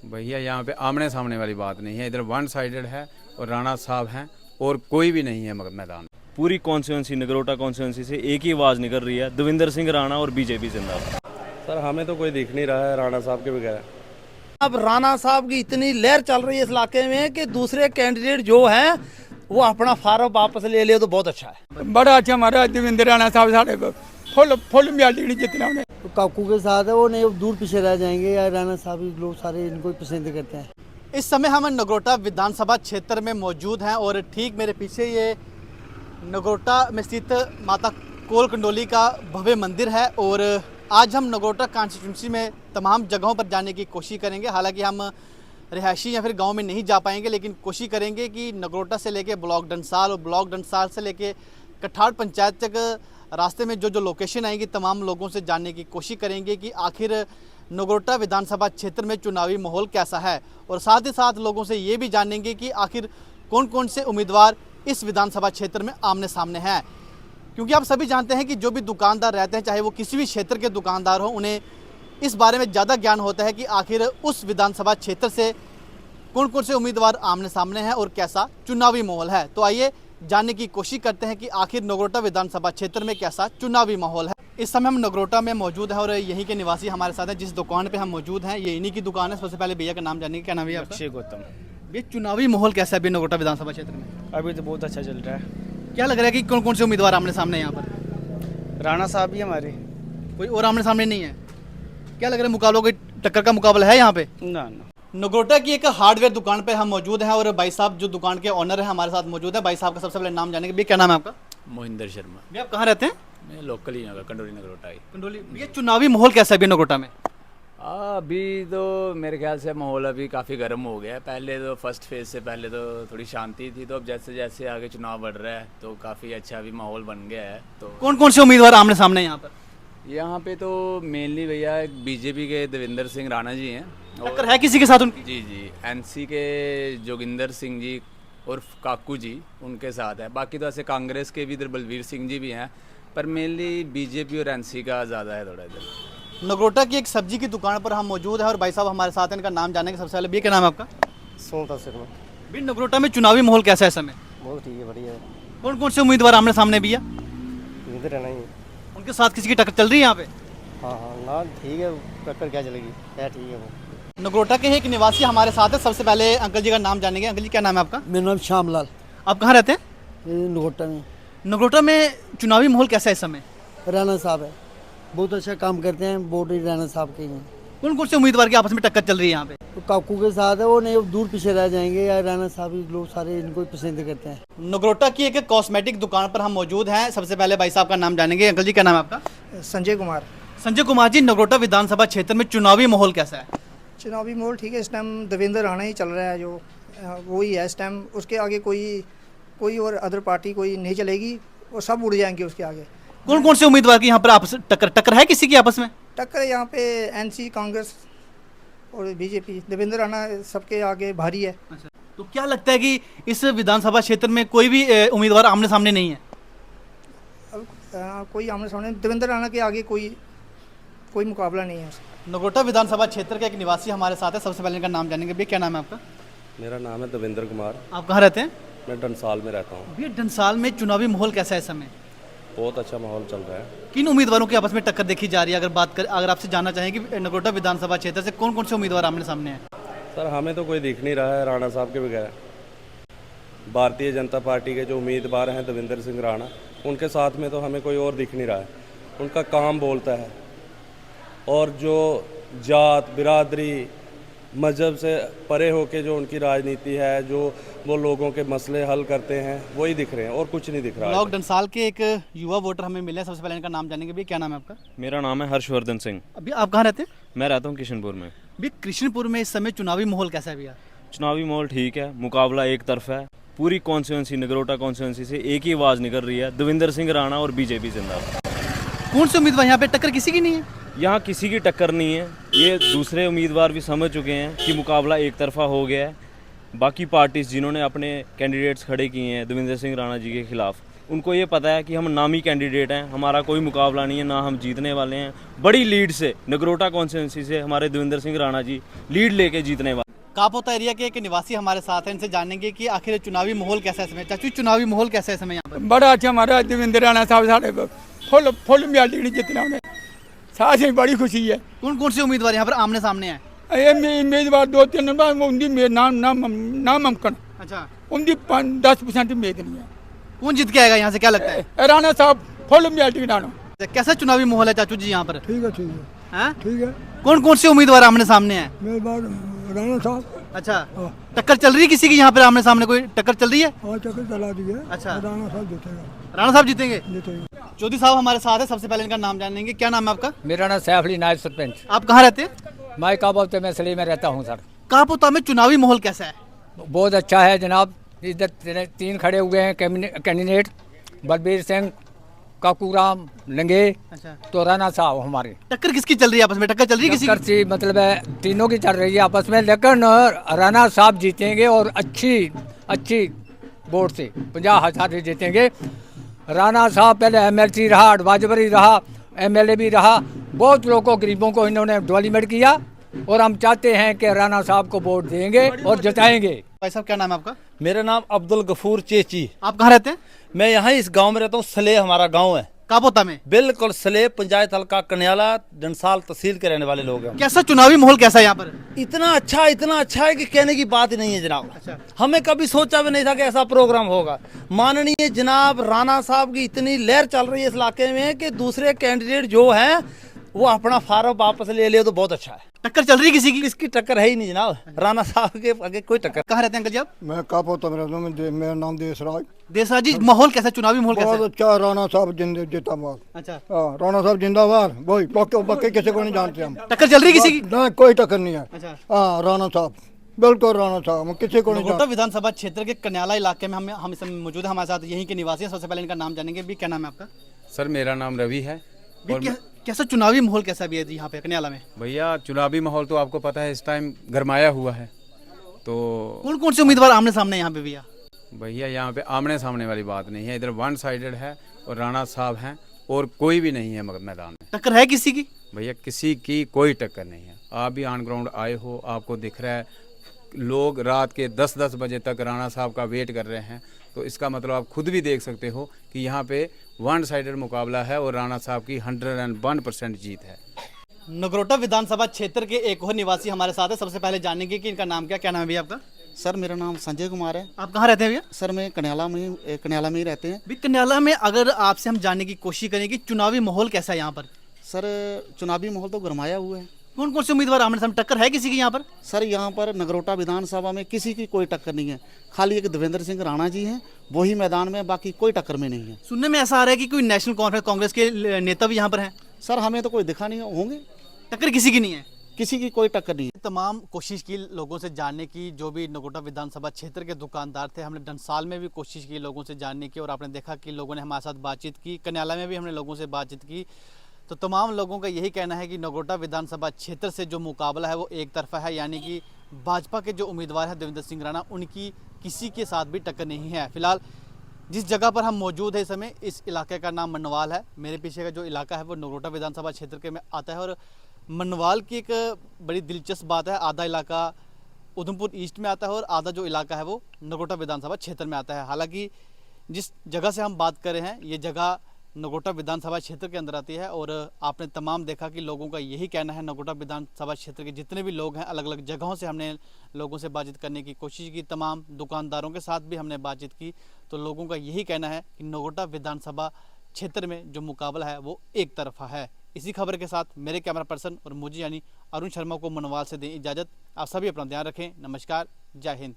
भैया यहाँ पे आमने सामने वाली बात नहीं है, इधर वन साइडेड है और राणा साहब हैं और कोई भी नहीं है मैदान। पूरी कॉन्स्टिट्यूंसी नगरोटा कॉन्स्टिट्यूंसी से एक ही आवाज़ निकल रही है, देवेंद्र सिंह राणा और बीजेपी जिंदाबाद। सर हमें तो कोई दिख नहीं रहा है राणा साहब के बगैर। अब राणा साहब की इतनी लहर चल रही है इस इलाके में कि दूसरे कैंडिडेट जो हैं वो अपना फार्म वापस ले ले तो बहुत अच्छा है। बड़ा अच्छा हमारा देवेंद्र राणा साहब साढ़े को फुल म्याली जितना उन्हें तो काकू के साथ है वो नहीं दूर पीछे रह जाएंगे या राणा साहब ही लोग सारे इनको ही पसंद करते हैं। इस समय हम नगरोटा विधानसभा क्षेत्र में मौजूद हैं और ठीक मेरे पीछे ये नगरोटा में स्थित माता कोल कंडोली का भव्य मंदिर है और आज हम नगरोटा कॉन्स्टिट्यूंसी में तमाम जगहों पर जाने की कोशिश करेंगे। हालांकि हम रिहायशी या फिर गांव में नहीं जा पाएंगे, लेकिन कोशिश करेंगे कि नगरोटा से लेके ब्लॉक डंसाल और ब्लॉक डंसाल से लेके कठाड़ पंचायत तक रास्ते में जो जो लोकेशन आएंगी तमाम लोगों से जानने की कोशिश करेंगे कि आखिर नगरोटा विधानसभा क्षेत्र में चुनावी माहौल कैसा है और साथ ही साथ लोगों से ये भी जानेंगे कि आखिर कौन कौन से उम्मीदवार इस विधानसभा क्षेत्र में आमने सामने हैं। क्योंकि आप सभी जानते हैं कि जो भी दुकानदार रहते हैं, चाहे वो किसी भी क्षेत्र के दुकानदार हों, उन्हें इस बारे में ज़्यादा ज्ञान होता है कि आखिर उस विधानसभा क्षेत्र से कौन कौन से उम्मीदवार आमने सामने हैं और कैसा चुनावी माहौल है। तो आइए जानने की कोशिश करते हैं कि आखिर नगरोटा विधानसभा क्षेत्र में कैसा चुनावी माहौल है। इस समय हम नगरोटा में मौजूद हैं और यहीं के निवासी हमारे साथ हैं। जिस दुकान पे हम मौजूद हैं ये इन्हीं की दुकान है। सबसे पहले भैया का नाम जानेंगे, क्या नाम है आपका? अक्षय गौतम। ये चुनावी माहौल कैसा है अभी नगरोटा विधानसभा क्षेत्र में? अभी तो बहुत अच्छा चल रहा है। क्या लग रहा है कि कौन कौन से उम्मीदवार आमने सामने हैं यहाँ पर? राणा साहब ही हमारे, कोई और आमने सामने नहीं है? क्या लग रहा है मुकाबलों की टक्कर का मुकाबला है यहाँ पे? ना नगरोटा की एक हार्डवेयर दुकान पे हम मौजूद हैं और भाई साहब जो दुकान के ऑनर हैं हमारे साथ मौजूद है। भाई साहब का सबसे पहले नाम जानेंगे। भैया क्या नाम है आपका? मोहिंदर शर्मा। भैया आप कहाँ रहते हैं? मैं लोकल ही नगर कंडोली नगरोटा ही। कंडोली। ये चुनावी माहौल कैसा है अभी नगरोटा में? अभी तो मेरे ख्याल से माहौल अभी काफ़ी गर्म हो गया है। पहले तो फर्स्ट फेज से पहले तो थोड़ी शांति थी, तो अब जैसे जैसे आगे चुनाव बढ़ रहा है तो काफ़ी अच्छा अभी माहौल बन गया है। तो कौन कौन से उम्मीदवार आमने सामने हैं यहाँ पर? यहाँ पे तो मेनली भैया बीजेपी के देवेंद्र सिंह राणा जी हैं। टक्कर है किसी के साथ उनकी? जी एनसी के जोगिंदर सिंह जी और काकू जी उनके साथ है। बाकी तो ऐसे कांग्रेस के भी इधर बलवीर सिंह जी भी हैं, पर मेनली बीजेपी और एनसी का ज़्यादा है थोड़ा इधर। नगरोटा की एक सब्जी की दुकान पर हम मौजूद हैं और भाई साहब हमारे साथ हैं। इनका नाम जानेंगे सबसे पहले। भैया क्या नाम है आपका? सोनता शर्मा। भैया नगरोटा में चुनावी माहौल कैसा है इस समय? बहुत ठीक है, बढ़िया है। कौन कौन से उम्मीदवार आमने सामने भैया? इधर रहना ही। उनके साथ किसी की टक्कर चल रही है यहाँ पे? हाँ ना ठीक है, टक्कर क्या चलेगी, क्या ठीक है वो। नगरोटा के एक निवासी हमारे साथ है। सबसे पहले अंकल जी का नाम जानेंगे। अंकल जी क्या नाम है आपका? मेरा नाम श्यामलाल। आप कहाँ रहते हैं? नगोटा में। नगरोटा में चुनावी माहौल कैसा है इस समय? राणा साहब है, बहुत अच्छा काम करते हैं, वोट ही राणा साहब के हैं। कौन कौन से उम्मीदवार की आपस में टक्कर चल रही है यहाँ पे? तो काकू के साथ है वो नहीं दूर पीछे रह जाएंगे या राणा साहब ही लोग सारे इनको ही पसंद करते हैं। नगरोटा की एक कॉस्मेटिक दुकान पर हम मौजूद हैं। सबसे पहले भाई साहब का नाम जानेंगे। अंकल जी क्या नाम है आपका? संजय कुमार। संजय कुमार जी, नगरोटा विधानसभा क्षेत्र में चुनावी माहौल कैसा है? चुनावी माहौल ठीक है, इस टाइम देवेंद्र राणा ही चल रहा है, जो वो ही है इस टाइम। उसके आगे कोई और अदर पार्टी कोई नहीं चलेगी, वो सब उड़ जाएंगे उसके आगे। कौन कौन से उम्मीदवार की यहाँ पर आपस टक्कर है किसी की आपस में? टक्कर यहाँ पे एनसी, कांग्रेस और बीजेपी। देवेंद्र राणा सबके आगे भारी है। अच्छा, तो क्या लगता है कि इस विधानसभा क्षेत्र में कोई भी उम्मीदवार आमने सामने नहीं है? अब कोई आमने सामने देवेंद्र राणा के आगे कोई मुकाबला नहीं है। नगरोटा विधानसभा क्षेत्र के एक निवासी हमारे साथ है। सबसे पहले इनका नाम जानेंगे। भैया क्या नाम है आपका? मेरा नाम है देवेंद्र कुमार। आप कहाँ रहते हैं? मैं डंसाल में रहता हूँ। भैया डंसाल में चुनावी माहौल कैसा है इस समय? बहुत अच्छा माहौल चल रहा है। किन उम्मीदवारों की आपस में टक्कर देखी जा रही है? अगर आपसे जानना चाहें कि नगरोटा विधानसभा क्षेत्र से कौन कौन से उम्मीदवार आमने सामने हैं? सर हमें तो कोई दिख नहीं रहा है राणा साहब के बगैर। भारतीय जनता पार्टी के जो उम्मीदवार हैं देवेंद्र सिंह राणा, उनके साथ में तो हमें कोई और दिख नहीं रहा है। उनका काम बोलता है और जो जात बिरादरी मज़हब से परे होके जो उनकी राजनीति है, जो वो लोगों के मसले हल करते हैं, वही दिख रहे हैं और कुछ नहीं दिख रहा है। ब्लॉक डंसाल के एक युवा वोटर हमें मिले हैं। सबसे पहले इनका नाम जानेंगे। भैया क्या नाम है आपका? मेरा नाम है हर्षवर्धन सिंह। अभी आप कहाँ रहते हैं? मैं रहता हूँ किशनपुर में। भैया कृष्णपुर में इस समय चुनावी माहौल कैसा है भैया? चुनावी माहौल ठीक है, मुकाबला एक तरफ है। पूरी कॉन्स्टिट्यूंसी नगरोटा कॉन्स्टिट्यूंसी से एक ही आवाज़ निकल रही है, देवेंद्र सिंह राणा और बीजेपी जिंदाबाद। कौन से उम्मीदवार यहाँ पे टक्कर किसी की नहीं है? यहाँ किसी की टक्कर नहीं है। ये दूसरे उम्मीदवार भी समझ चुके हैं कि मुकाबला एक तरफा हो गया है। बाकी पार्टीज जिन्होंने अपने कैंडिडेट्स खड़े किए हैं देवेंद्र सिंह राणा जी के खिलाफ, उनको ये पता है कि हम नामी कैंडिडेट हैं, हमारा कोई मुकाबला नहीं है, ना हम जीतने वाले हैं। बड़ी लीड से नगरोटा कॉन्स्टिट्यूंसी से हमारे देवेंद्र सिंह राणा जी लीड लेके जीतने वाले। कापोता एरिया के एक निवासी हमारे साथ हैं, इनसे जानेंगे कि आखिर चुनावी माहौल कैसा है इसमें। चाचू चुनावी माहौल कैसा है इसमें यहाँ पर? बड़ा अच्छा हमारा देवेंद्र राणा साहब साढ़े फुल फुल म्याली जितना उन्हें साथ ही बड़ी खुशी है। कौन कौन से उम्मीदवार यहाँ पर आमने सामने हैं? ये उम्मीदवार 2-3 उनकी नामुमकिन अच्छा, उनकी 10% उम्मीद नहीं है। कौन जीत के आएगा यहाँ से, क्या लगता है? राणा साहब फुल म्याली राणा। कैसा चुनावी माहौल है चाचू जी यहाँ पर? ठीक है हैं? ठीक है। कौन कौन से उम्मीदवार आमने सामने हैं? मेरे बाद राणा साहब। अच्छा, टक्कर चल रही है किसी की यहाँ पर आमने सामने? कोई टक्कर चल रही है? और चक्कर चला दी है। अच्छा, राणा साहब जीतेगा। राणा साहब जीतेंगे। जीतेगा। चौधरी साहब हमारे साथ है, सबसे पहले इनका नाम जानेंगे। क्या नाम है आपका? मेरा नाम सैफ अली नायब सरपंच। आप कहाँ रहते हैं? मैं काबोता में सली में रहता हूँ सर। कापोता में चुनावी माहौल कैसा है? बहुत अच्छा है जनाब। इधर 3 खड़े हुए हैं कैंडिडेट, बलबीर सिंह, काकूराम लंगे, अच्छा, तो राणा साहब हमारे। टक्कर किसकी चल रही है आपस में? टक्कर चल रही है किसी की? मतलब है तीनों की चल रही है आपस में, लेकिन राणा साहब जीतेंगे और अच्छी वोट से 50,000 से जीतेंगे। राणा साहब पहले MLC रहा, एडवाइजरी रहा, MLA भी रहा, बहुत लोगों गरीबों को इन्होंने डेवलपमेंट किया और हम चाहते हैं कि राणा साहब को वोट देंगे और जिताएंगे। भाई साहब क्या नाम है आपका? मेरा नाम अब्दुल गफूर चेची। आप कहाँ रहते हैं? मैं यहाँ इस गांव में रहता हूँ। सले हमारा गांव है, कापोता में। बिल्कुल सले, पंचायत हल्का कन्याला, डंसाल तहसील के रहने वाले लोग हैं। कैसा चुनावी माहौल कैसा है यहाँ पर? इतना अच्छा है कि कहने की बात ही नहीं है जनाब। अच्छा, हमें कभी सोचा भी नहीं था कि ऐसा प्रोग्राम होगा। माननीय जनाब राणा साहब की इतनी लहर चल रही है इस इलाके में कि दूसरे कैंडिडेट जो हैं वो अपना फार्म वापस ले ले तो बहुत अच्छा है। टक्कर चल रही है किसी की? इसकी टक्कर है ही नहीं जनाब, राणा साहब के आगे कोई टक्कर। कहाँ रहते हैं अंकल जी आप? मैं कापोता में रहता हूँ। मेरा नाम देसराज। देसराज जी, माहौल कैसा, चुनावी माहौल कैसा बहुत है? अच्छा। राणा साहब जिंदाबाद। अच्छा, हाँ, राणा साहब जिंदाबाद। वही बाकी किसी को नहीं जानते हम। टक्कर चल रही है किसी की? ना, कोई टक्कर नहीं है। अच्छा, हाँ, राणा साहब, बिल्कुल राणा साहब, हम किसी को नहीं नगरोटा जानते। विधानसभा क्षेत्र के कन्याला इलाके में हम इस समय मौजूद है। हमारे साथ यहीं के निवासी हैं। सबसे पहले इनका नाम जानेंगे। भी क्या नाम है आपका? सर मेरा नाम रवि है। और कैसा चुनावी माहौल कैसा भी है जी यहाँ पे कन्याला में? भैया चुनावी माहौल तो आपको पता है इस टाइम गरमाया हुआ है। तो कौन कौन से उम्मीदवार आमने सामने यहाँ पे भैया यहाँ पे आमने सामने वाली बात नहीं है, इधर 1 साइडेड है और राणा साहब हैं और कोई भी नहीं है मैदान में। टक्कर है किसी की? भैया किसी की कोई टक्कर नहीं है। आप भी ऑन ग्राउंड आए हो, आपको दिख रहा है लोग रात के 10-10 बजे तक राणा साहब का वेट कर रहे हैं। तो इसका मतलब आप खुद भी देख सकते हो कि यहाँ पे 1 साइडेड मुकाबला है और राणा साहब की 101% जीत है। नगरोटा विधानसभा क्षेत्र के एक और निवासी हमारे साथ है। सबसे पहले जानेंगे कि इनका नाम क्या नाम है भैया आपका? सर मेरा नाम संजय कुमार है। आप कहाँ रहते हैं भैया? सर मैं कन्याला में ही रहते हैं। भी कन्याला में अगर आपसे हम जानने की कोशिश करें कि चुनावी माहौल कैसा है यहाँ पर? सर चुनावी माहौल तो गरमाया हुआ है। कौन कौन से उम्मीदवार आमने सामने? टक्कर है किसी की यहाँ पर? सर यहाँ पर नगरोटा विधानसभा में किसी की कोई टक्कर नहीं है। खाली एक देवेंद्र सिंह राणा जी हैं, वही मैदान में, बाकी कोई टक्कर में नहीं है। सुनने में ऐसा आ रहा है कि कोई नेशनल कॉन्फ्रेंस कांग्रेस के नेता भी यहाँ पर हैं। सर हमें तो कोई दिखा नहीं होंगे। टक्कर किसी की नहीं है? किसी की कोई टक्कर नहीं है। तमाम कोशिश की लोगों से जानने की, जो भी नगरोटा विधानसभा क्षेत्र के दुकानदार थे। हमने डंसाल में भी कोशिश की लोगों से जानने की और आपने देखा कि लोगों ने हमारे साथ बातचीत की। कन्याला में भी हमने लोगों से बातचीत की। तो तमाम लोगों का यही कहना है कि नगरोटा विधानसभा क्षेत्र से जो मुकाबला है वो एक तरफा है, यानी कि भाजपा के जो उम्मीदवार हैं देवेंद्र सिंह राणा, उनकी किसी के साथ भी टक्कर नहीं है। फिलहाल जिस जगह पर हम मौजूद है इस समय, इस इलाके का नाम मनवाल है। मेरे पीछे का जो इलाका है वो नगरोटा विधानसभा क्षेत्र के में आता है। और मनवाल की एक बड़ी दिलचस्प बात है, आधा इलाका उधमपुर ईस्ट में आता है और आधा जो इलाका है वो नगरोटा विधानसभा क्षेत्र में आता है। हालांकि जिस जगह से हम बात कर रहे हैं ये जगह नगरोटा विधानसभा क्षेत्र के अंदर आती है। और आपने तमाम देखा कि लोगों का यही कहना है, नगरोटा विधानसभा क्षेत्र के जितने भी लोग हैं, अलग अलग जगहों से हमने लोगों से बातचीत करने की कोशिश की, तमाम दुकानदारों के साथ भी हमने बातचीत की। तो लोगों का यही कहना है कि नगरोटा विधानसभा क्षेत्र में जो मुकाबला है वो एक तरफा है। इसी खबर के साथ मेरे कैमरा पर्सन और मुझे यानी अरुण शर्मा को मनवाल से दें इजाज़त। आप सभी अपना ध्यान रखें। नमस्कार, जय हिंद।